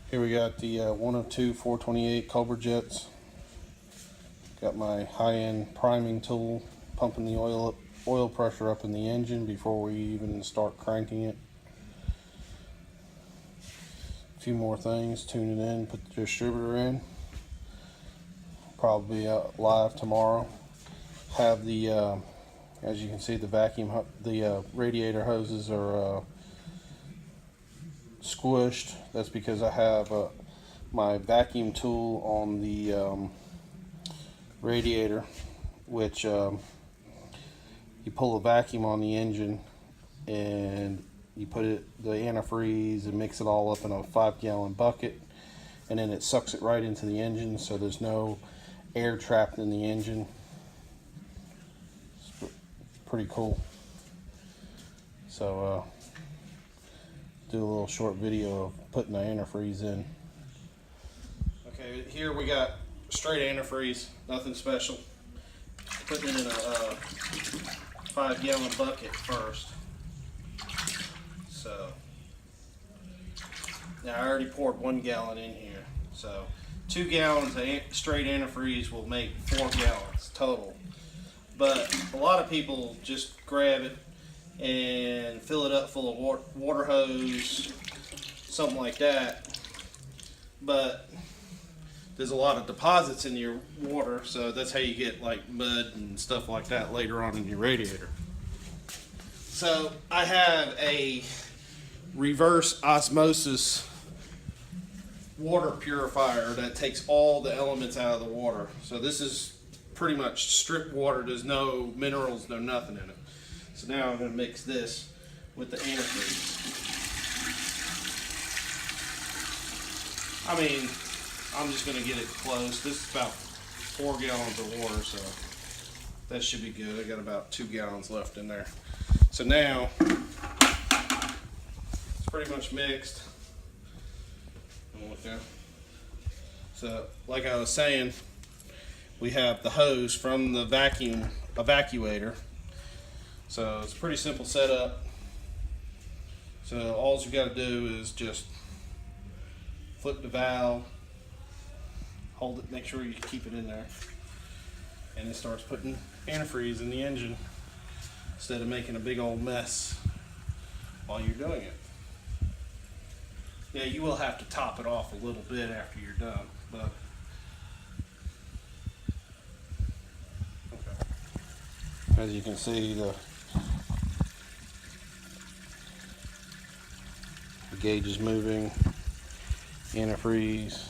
Here we got the 102 428 Cobra jets. Got my high-end priming tool, pumping the oil pressure up in the engine before we even start cranking it. A few more things, tune it in, put the distributor in. Probably live tomorrow. Have the, as you can see, the radiator hoses are squished. That's because I have my vacuum tool on the radiator, which you pull a vacuum on the engine and you put the antifreeze and mix it all up in a 5-gallon bucket, and then it sucks it right into the engine, so there's no air trapped in the engine. It's pretty cool. So do a little short video of putting the antifreeze in. Okay, here we got straight antifreeze, nothing special. Putting it in a 5-gallon bucket first. So now I already poured 1 gallon in here, so 2 gallons of straight antifreeze will make 4 gallons total. But a lot of people just grab it and fill it up full of water hose, something like that. But there's a lot of deposits in your water, so that's how you get like mud and stuff like that later on in your radiator. So I have a reverse osmosis water purifier that takes all the elements out of the water. So this is pretty much strict water. There's no minerals, no nothing in it. So now I'm going to mix this with the antifreeze. I mean, I'm just going to get it close. This is about 4 gallons of water, so that should be good. I got about 2 gallons left in there. So now it's pretty much mixed. Okay. So like I was saying, we have the hose from the vacuum evacuator. So it's a pretty simple setup. So all you got to do is just flip the valve, hold it, make sure you keep it in there, and it starts putting antifreeze in the engine instead of making a big old mess while you're doing it. Yeah, you will have to top it off a little bit after you're done, but okay. As you can see, the gauge is moving, antifreeze.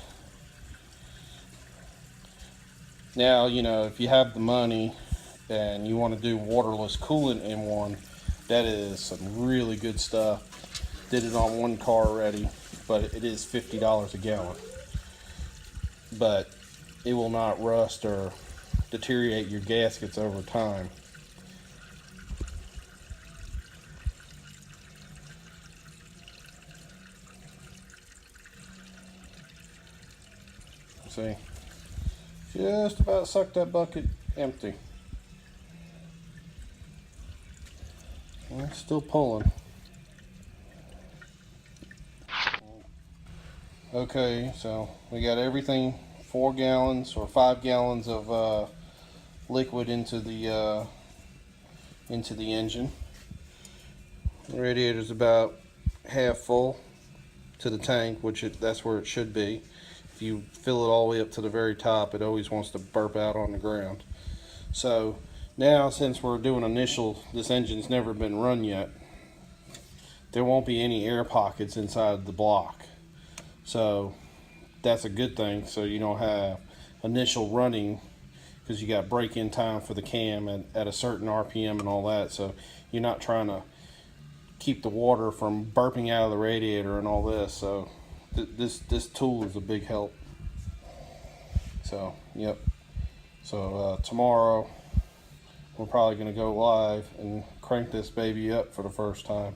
Now, you know, if you have the money and you want to do waterless coolant in one, that is some really good stuff. Did it on one car already, but it is $50 a gallon. But it will not rust or deteriorate your gaskets over time. See, just about sucked that bucket empty. And it's still pulling. Okay, so we got everything, 4 gallons or 5 gallons of liquid into the engine. The radiator's about half full to the tank, which that's where it should be. If you fill it all the way up to the very top, it always wants to burp out on the ground. So now, since we're doing initial, this engine's never been run yet, there won't be any air pockets inside the block. So that's a good thing. So you don't have initial running, because you got break-in time for the cam at a certain RPM and all that. So you're not trying to keep the water from burping out of the radiator and all this. So this tool is a big help. So yep. So tomorrow we're probably going to go live and crank this baby up for the first time.